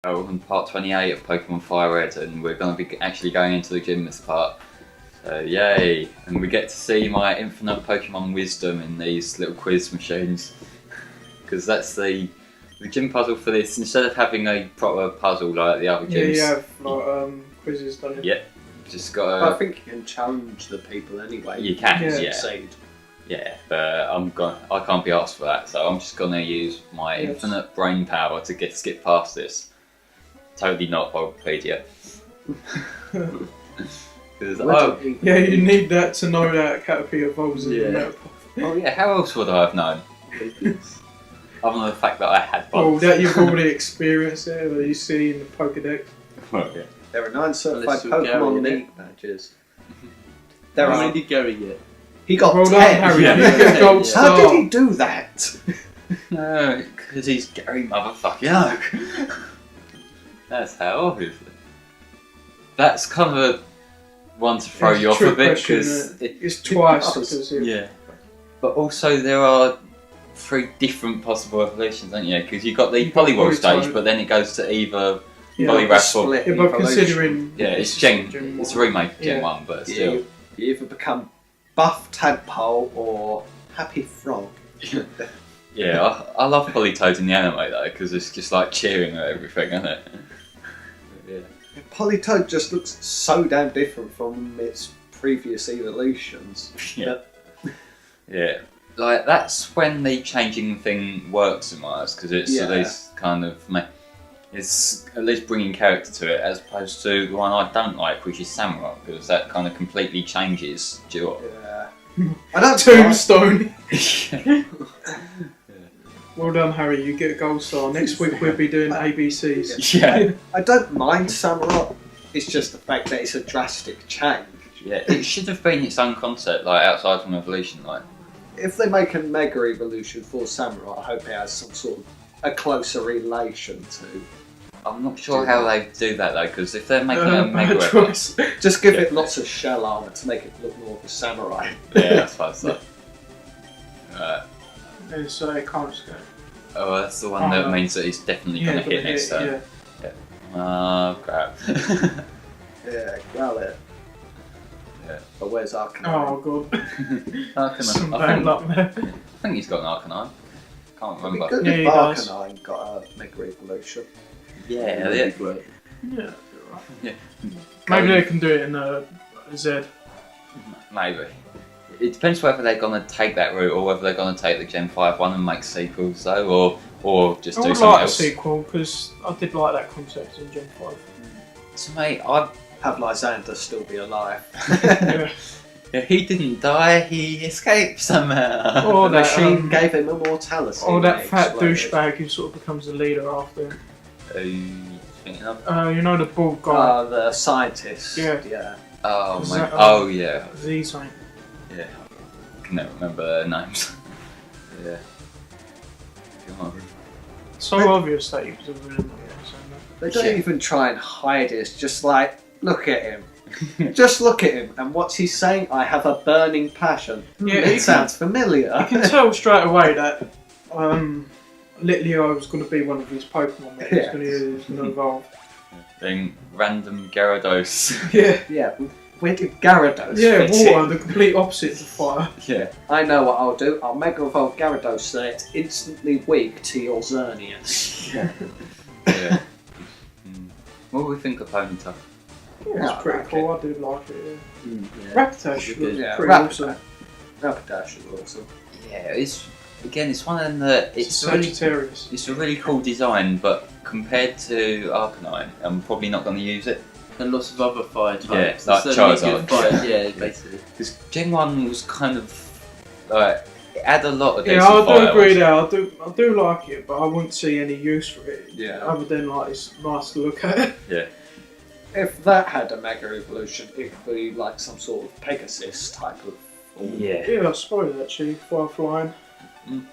On part 28 of Pokémon FireRed, and we're going to be actually going into the gym this part. So yay! And we get to see my infinite Pokemon wisdom in these little quiz machines. Because that's the gym puzzle for this. Instead of having a proper puzzle like the other gyms. Yeah, you have like, quizzes, don't you? Yep. Just got to... I think you can challenge the people anyway. You can, yeah. Succeed. Yeah, but I can't be asked for that, so I'm just going to use my infinite brain power to skip past this. Totally not Wikipedia. Yeah, you need that to know that Caterpie evolves in the Metapod. Oh yeah, how else would I have known? Other than the fact that I had bugs. Oh, that you've already experienced there, that you see in the Pokédex. Well, yeah. There are 9 certified Pokemon League badges. How many did Gary get? He got well 10. done, Harry. Yeah. You get a gold star. How did he do that? No, because he's Gary motherfucking Oak. That's how, obviously. That's kind of a one to throw you off a bit, because it's twice. Yeah. But also there are 3 different possible evolutions, don't you? Because you've got the Poliwag stage, but then it goes to either Poliwrath or... Yeah, but considering... Yeah, it's a remake of Gen 1, but still. You either become Buff Tadpole or Happy Frog. Yeah, I love Politoed in the anime though, because it's just like cheering at everything, isn't it? Yeah. Politoed just looks so damn different from its previous evolutions. Yeah. Yeah. Like, that's when the changing thing works in my eyes, because it's at least kind of... It's at least bringing character to it, as opposed to the one I don't like, which is Samurai, because that kind of completely changes Duo. Yeah. I don't Tombstone! Well done, Harry, you get a gold star. Next week we'll be doing ABCs. Yeah. I don't mind Samurai, it's just the fact that it's a drastic change. Yeah, it should have been its own concept, like, outside from Evolution, like. If they make a Mega Evolution for Samurai, I hope it has some sort of a closer relation to... I'm not sure how they do that though, because if they're making a Mega Evolution... Just give it lots of shell armour to make it look more of a samurai. Yeah, I suppose so. So it can't escape. Oh, that's the one that means that he's definitely going to hit next turn. Yeah. Oh, crap. Yeah, well it. Yeah. But where's Arcanine? Oh god. Arcanine. I think he's got an Arcanine. Can't remember. It'd be good if Arcanine got a Mega Evolution. Yeah, that'd be great. Yeah. Yeah. Maybe they can do it in Z. Maybe. It depends whether they're going to take that route or whether they're going to take the Gen 5 one and make sequels though, or just do something else. I would like a sequel because I did like that concept in Gen 5. So mate, I'd have Lysander still be alive. Yeah, he didn't die, he escaped somehow. Or the machine gave him immortality. Or that fat douchebag who sort of becomes the leader after him. Who you thinking of? You know the bald guy? The scientist. Yeah. Oh, mate. Oh, yeah. Z-Saint. Yeah. I can never remember their names. Yeah. So obvious that he was a villain. They don't even try and hide it. It's just like, look at him. Just look at him. And what's he saying? I have a burning passion. Yeah, it sounds familiar. You can tell straight away that Litleo was going to be one of his Pokemon that he was going to evolve. Then random Gyarados. Yeah. Where did Gyarados fit water, in? the complete opposite of fire. Yeah. I know what I'll do. I'll Mega Evolve Gyarados so that it's instantly weak to your Xerneas. Yeah. What do we think of Ponyta? Yeah, it's pretty cool. I do like it. Yeah. Rapidash looks pretty awesome. Rapidash is awesome. Yeah, it's one of them that it's Sagittarius. It's a really cool design, but compared to Arcanine, I'm probably not going to use it. And lots of other fire types. Yeah, like Charizard. Yeah, basically. Because Gen 1 was kind of like, it had a lot of I do agree there. I do like it, but I wouldn't see any use for it. Yeah. Other than like it's nice to look at. Yeah. If that had a Mega Evolution, it could be like some sort of Pegasus type of form. Yeah, I suppose actually, fire flying.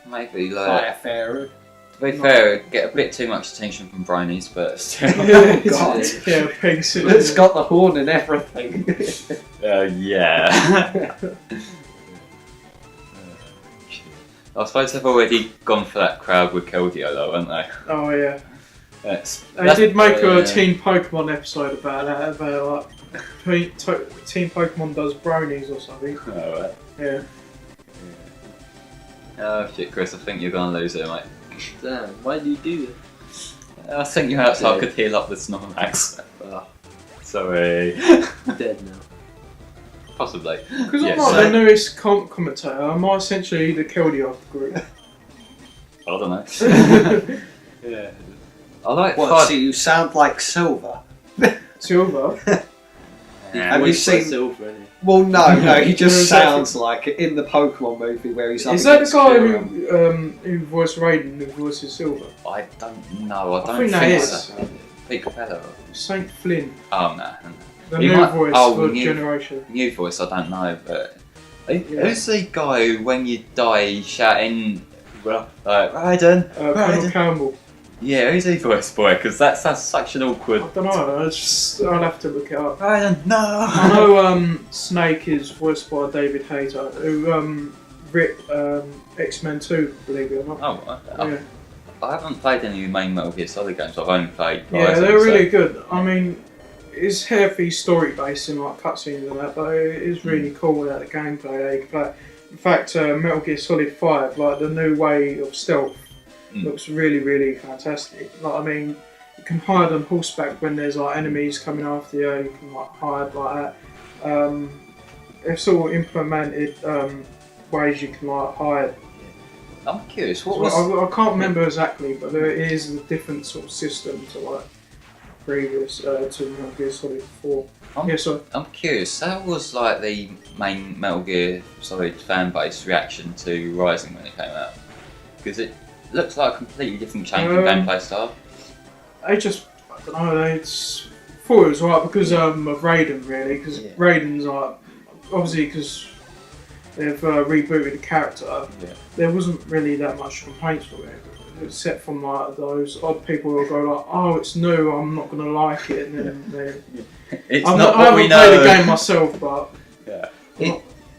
Maybe like Fire Fairy. To be fair, it'd get a bit too much attention from bronies, but still. Oh god. Yeah, Pegasus. It's got the horn and everything. Yeah. I suppose they've already gone for that crowd with Keldeo though, haven't they? Oh yeah. They did make a Team Pokemon episode about that, about like Team Pokemon does bronies or something. Oh, right. Yeah. Oh shit, Chris, I think you're gonna lose it, mate. Damn, why do you do I sent you out so I Yeah. could heal up with Snorlax. that? Sorry. Dead now. Possibly. Because Yes. I'm not the newest commentator, I'm essentially the Keldeo of the group. I don't know. Yeah. I like What? Fire- So you sound like Silver? Silver. Have you Always play seen- Silver, innit? Well, no, he just Exactly. sounds like it in the Pokemon movie where he's up Is that the against guy Kyurem. who voiced Raiden, who voices Silver? I don't know. I don't think that think is. so. Pete Capello. Saint Flynn, Oh no. the He new might- voice oh, for new- Generation. New voice, I don't know, but Yeah. who's the guy who, when you die, he's shouting like Raiden? Colonel Raiden? Campbell. Yeah, who's he voice boy? Because that sounds such an awkward. I don't know, I'll have to look it up. Raiden, no. I know Snake is voiced by David Hayter, who ripped X-Men 2, believe it or not. Oh, Yeah, I haven't played any of the main Metal Gear Solid games. I've only played. yeah, Rising, they're so- really good. I mean, it's heavy story based in like cutscenes and that, but it is really cool without the gameplay. How you can play. In fact, Metal Gear Solid 5, like the new way of stealth, looks really, really fantastic. Like, I mean, you can hide on horseback when there's like enemies coming after you. You can like hide like that. They've sort of implemented ways you can like hide. I'm curious. What So was? I can't remember exactly, but there is a different sort of system to like previous to Metal Gear Solid 4. I'm- Yeah, so I'm curious. How was like the main Metal Gear Solid fan base reaction to Rising when it came out? Because it looks like a completely different change in gameplay style. I just, I don't know, they just thought it was right because of Raiden, really, because Yeah. Raiden's like, obviously because they've rebooted the character, Yeah. there wasn't really that much complaints from it, except from like those odd people who go like, oh, it's new, I'm not going to like it, and then It's I not what haven't we played know. the game myself, but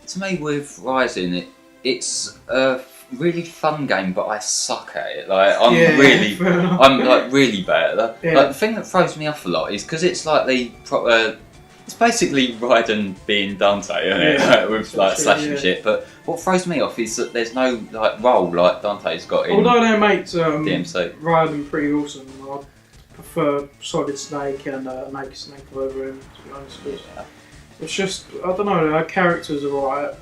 To me, with Rising, it's a really fun game, but I suck at it. Like I'm yeah, really. fair enough. I'm like really bad. Like, Yeah. like, the thing that throws me off a lot is because it's like the proper. It's basically Raiden being Dante, isn't it? Yeah. Like, with like Essentially, slashing yeah. shit. But what throws me off is that there's no like role like Dante's got in Although they make DMC. Raiden pretty awesome, I prefer Solid Snake and Naked Snake over him, to be honest. 'Cause it's just, I don't know, their characters are alright.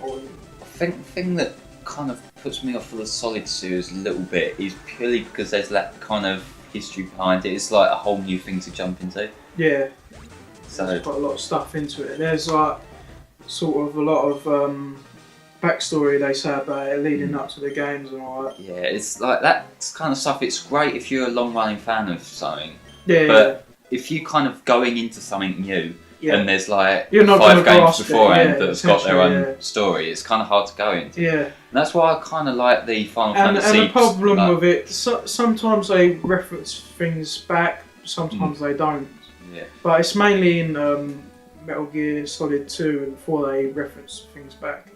I think the thing that kind of puts me off of the Solid series a little bit is purely because there's that kind of history behind it. It's like a whole new thing to jump into. Yeah, So there's quite a lot of stuff into it. There's like sort of a lot of backstory they say about it leading up to the games and all that. yeah, it's like that kind of stuff. It's great if you're a long-running fan of something, Yeah, but if you kind of going into something new yeah, and there's like You're not 5 gonna games grasp it, beforehand yeah, that's got their own essentially, yeah. story, it's kind of hard to go into. yeah. And that's why I kind of like the Final And Fantasy. the problem like, with it, sometimes they reference things back, sometimes they don't. yeah. But it's mainly in Metal Gear Solid 2 and 4 they reference things back.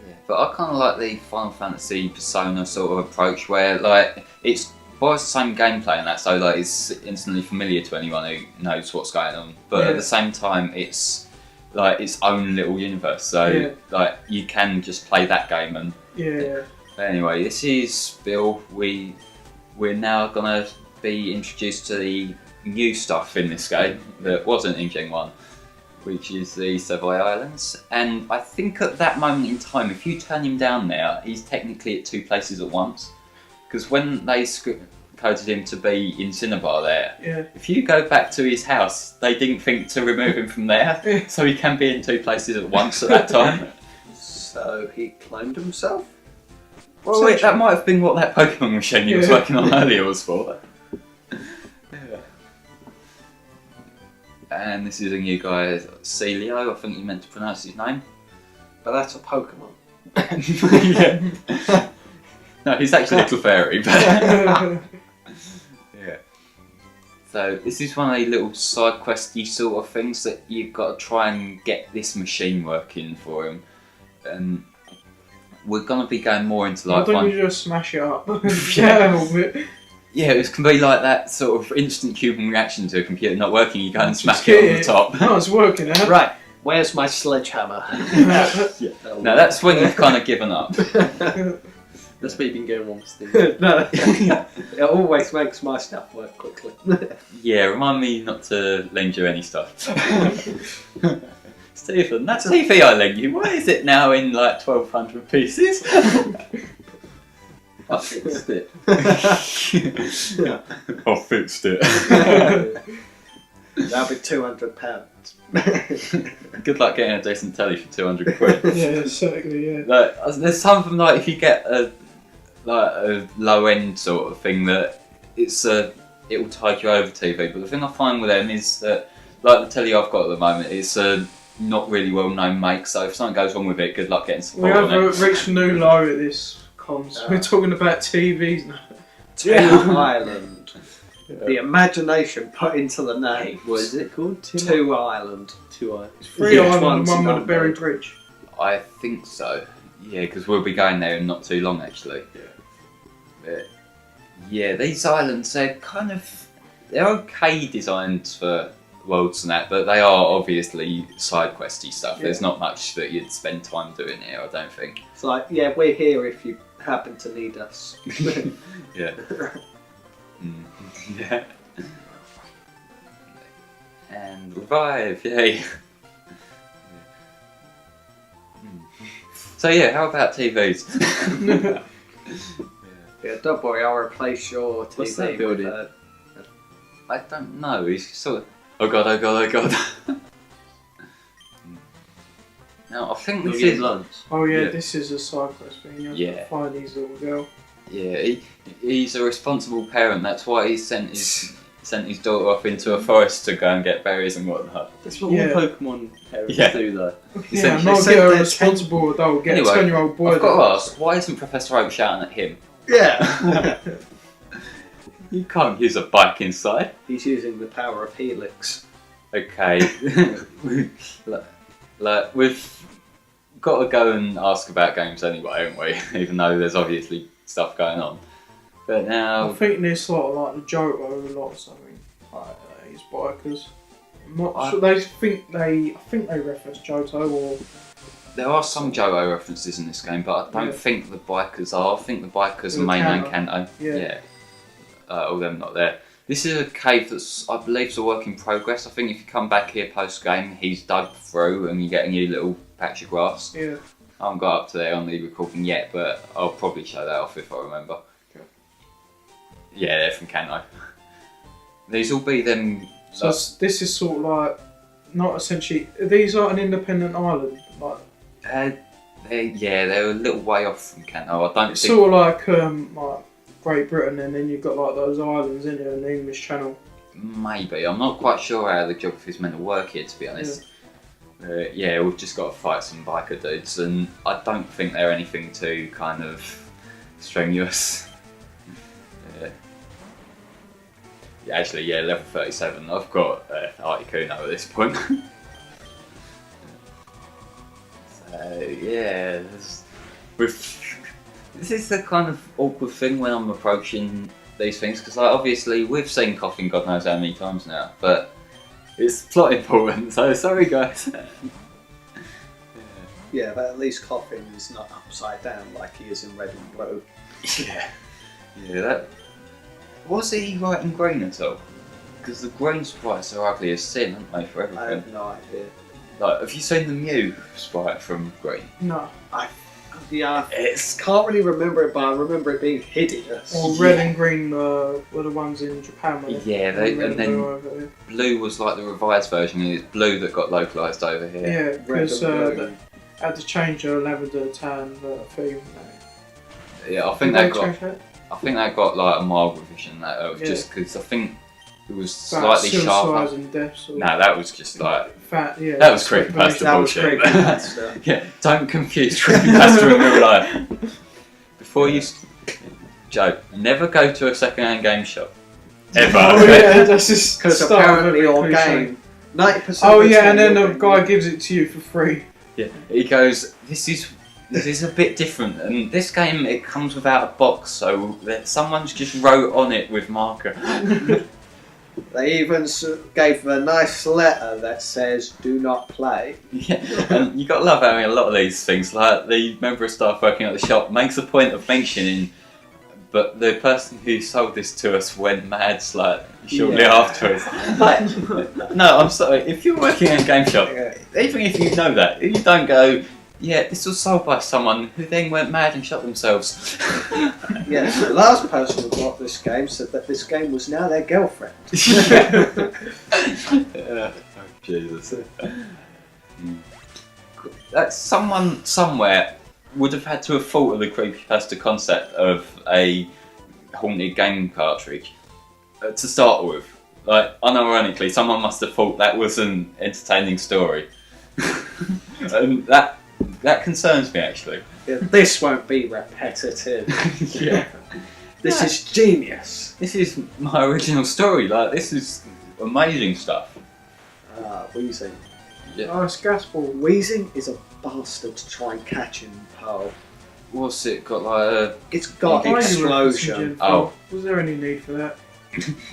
Yeah, but I kind of like the Final Fantasy Persona sort of approach where like it's the same gameplay and that, so like it's instantly familiar to anyone who knows what's going on. But at Yeah. the same time, it's like its own little universe. So Yeah. like you can just play that game. And Yeah, anyway, this is Bill. We're now gonna be introduced to the new stuff in this game that wasn't in Gen 1. Which is the Savoy Islands, and I think at that moment in time, if you turn him down now, he's technically at 2 places at once. Because when they coded him to be in Cinnabar there, yeah. if you go back to his house, they didn't think to remove him from there, Yeah. so he can be in 2 places at once at that time. So he cloned himself? Well, wait, that might have been what that Pokemon machine he was Yeah. working on earlier was for. And this is a new guy, Sealeo, I think you meant to pronounce his name. But that's a Pokemon. Yeah. No, he's actually a little fairy, but yeah. So this is one of the little side questy sort of things that you've got to try and get this machine working for him. And we're gonna be going more into Why like don't one. you just smash it up? Yeah. Help it. Yeah, it can be like that sort of instant human reaction to a computer not working. You go and Just smack hit it on the top. No, it's working now. Right, where's my sledgehammer? Yeah. No, that's when you've kind of given up. That's what you've been going wrong with Steve. No, it always makes my stuff work quickly. Yeah, remind me not to lend you any stuff. Stephen, that TV I lent you, why is it now in like 1,200 pieces? I fixed it. I fixed it. That'll be £200. Good luck getting a decent telly for 200 quid. Yeah, exactly. Yeah. Like, there's something like if you get a low end sort of thing that it will tide you over TV. But the thing I find with them is that like the telly I've got at the moment, it's a not really well known make. So if something goes wrong with it, good luck getting We support on it. have reached a new low at this comms. We're talking about TVs now. Island. The imagination put into the name. What is it called? Two Island. Two Eye. Three Yeah, Island and one's one with a numbered. buried bridge. I think so. Yeah, because we'll be going there in not too long actually. But, yeah, these islands, they're okay designs for worlds and that, but they are obviously side questy stuff. Yeah. There's not much that you'd spend time doing here, I don't think. It's like, yeah, we're here if you happen to need us. Yeah. Yeah. And revive, yay. So yeah, how about TVs? Yeah, don't worry, I'll replace your TV What's that with building? I don't know, he's sort of... Oh god, oh god, oh god. No, I think You'll this get is... lunch. Oh yeah, Yeah. this is a side quest thing. You have Yeah. to find his little girl. Yeah, he's a responsible parent, that's why he sent his daughter off into a forest to go and get berries and whatnot. That's what Yeah. all Pokemon parents Yeah. do, though. Yeah, Essentially, not said get a they're responsible adult, get Anyway, a 10-year-old boy. I've got to that- ask, why isn't Professor Oak shouting at him? Yeah. You can't use a bike inside. He's using the power of Helix. Okay. like, we've got to go and ask about games anyway, haven't we? Even though there's obviously stuff going on. But I now... think there's sort of like the Johto a lot or something. Like these bikers. I'm not sure. I think they reference Johto or. There are some Johto references in this game, but I don't Yeah. think the bikers are. I think the bikers The are mainland Kanto. Kanto. Yeah. All them not there. This is a cave that's, I believe, is a work in progress. I think if you come back here post game, he's dug through and you get a new little patch of grass. Yeah. I haven't got up to there on the recording yet, but I'll probably show that off if I remember. Okay. Yeah, they're from Kanto. These will be them. So this is sort of like not essentially. These are an independent island. Like they're a little way off from Kanto. I don't it's think. sort of like Great Britain, and then you've got like those islands in there in the English Channel. Maybe. I'm not quite sure how the geography's meant to work here, to be honest. Yeah, we've just got to fight some biker dudes, and I don't think they're anything too kind of strenuous. Yeah, actually, yeah, level 37. I've got Articuno at this point. So, yeah, this is the kind of awkward thing when I'm approaching these things, because like, obviously we've seen Coffin God knows how many times now, but it's plot important, so sorry guys. Yeah, but at least Coffin's not upside down like he is in Red and Blue. Yeah, that... Was he right in green at all? Because the green sprites are ugly as sin, aren't they, for I everything? have no idea. Like, have you seen the Mew sprite from green? No. Yeah, It's... can't really remember it, but I remember it being hideous. Or red and green were the ones in Japan. Were they? Yeah, Red and then blue over there. blue was like the revised version, and it's blue that got localised over here. Yeah, Red because and blue. had to change the lavender tan theme. Yeah, I think Did they got... change that? I think they got like a mild revision that Yeah. just because I think it was About slightly size sharper. and depth. Or No, that was just like fat. Yeah. that was creepypasta That was bullshit. creepypasta. Yeah, don't confuse creepypasta in real life. Before you, Joe, never go to a second-hand game shop. Ever. Oh yeah, that's just Because start of apparently every your cliche. game, 90% Oh of the yeah, time and then your the game- guy gives it to you for free. Yeah, he goes, this is this is a bit different. And this game, it comes without a box, so that someone's just wrote on it with marker. They even gave a nice letter that says "Do not play." Yeah, and you got to love having a lot of these things. Like the member of staff working at the shop makes a point of mentioning, but the person who sold this to us went mad like shortly afterwards. Like, no, I'm sorry. If you're working in a game shop, even if you know that, you don't go, yeah, this was sold by someone who then went mad and shot themselves. Yes, the last person who got this game said that this game was now their girlfriend. Oh, Jesus. Someone somewhere would have had to have thought of the creepypasta concept of a haunted game cartridge to start with. Like, unironically, someone must have thought that was an entertaining story. And that concerns me, actually. Yeah, this won't be repetitive. Yeah. This is genius. This is my original story. Like, this is amazing stuff. Wheezing. Yeah. Oh, it's gas ball. Wheezing is a bastard to try and catch in Pearl. What's it got, like a... It's got Why are you explosion. referencing Oh. Was there any need for that?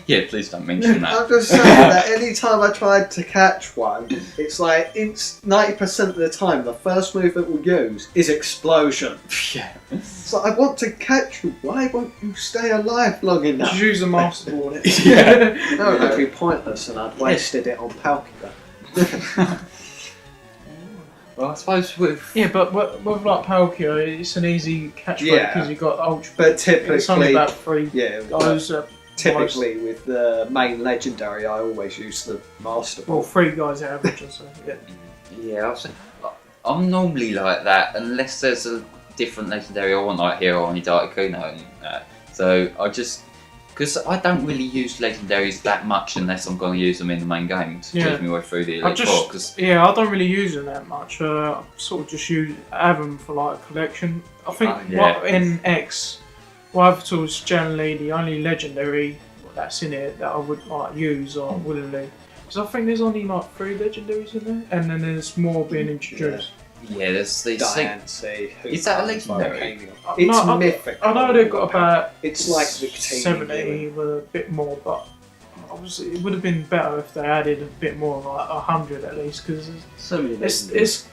Yeah, please don't mention that. I'm just saying that any time I tried to catch one, it's like 90% of the time the first move it will use is explosion. Yeah. So I want to catch you. Why won't you stay alive long enough? Just use a master ball on it. Yeah. No, that'd be pointless, and I'd wasted it on Palkia. Well, I suppose with... Yeah, but with like Palkia, it's an easy catch Yeah. because you've got ultra. But It's only typically, about 3 yeah, guys. typically with the main legendary, I always use the Master Ball. Well, 3 guys average or so. Yeah. Yeah, I'm normally like that unless there's a different legendary I want, like Hero or Darkuno and that. So I just... Because I don't really use legendaries that much unless I'm going to use them in the main game to Yeah. take me way through the I Elite Four. Cause, I don't really use them that much. I sort of just have them for like a collection. I think yeah. in X, Wyvertal is generally the only legendary that's in it that I would like use or willingly. Because I think there's only like 3 legendaries in there, and then there's more being introduced. yeah, there's these... Diancie. Is that a legendary? It's No, mythic. I know they've got about It's like Victini. 70 with a bit more, but obviously it would have been better if they added a bit more, like 100 at least, because So many it's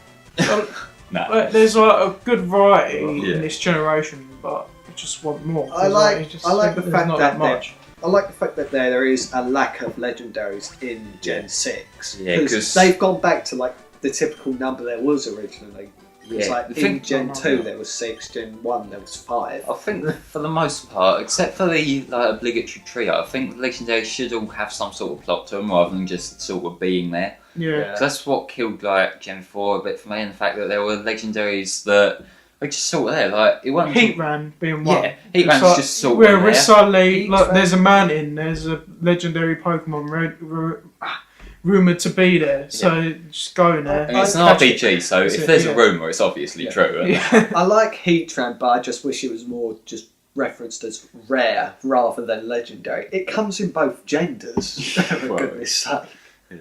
Nah. there's like a good variety Yeah. in this generation, but I just want more. I like the there's fact not that much. I like the fact that there is a lack of legendaries in Gen 6. Yeah, 'cause- they've gone back to like the typical number there was originally. It's Yeah, like the in thing- Gen 2 there was 6, Gen 1 there was 5. I think for the most part, except for the like, obligatory trio, I think legendaries should all have some sort of plot to them rather than just sort of being there. Yeah. 'Cause that's what killed like Gen 4 a bit for me, and the fact that there were legendaries that were just sort of there. Like it wasn't. Heatran being one. Yeah, Heatran's It's just sort where of we're there. suddenly like Heatran. there's a mountain, there's a legendary Pokemon rumoured to be there, so just go in there. And it's an catch RPG, so That's if it, there's yeah. a rumour, it's obviously Yeah. true. it. Isn't it? Yeah. I like Heatran, but I just wish it was more just referenced as rare rather than legendary. It comes in both genders, for Well, goodness sake. Yeah.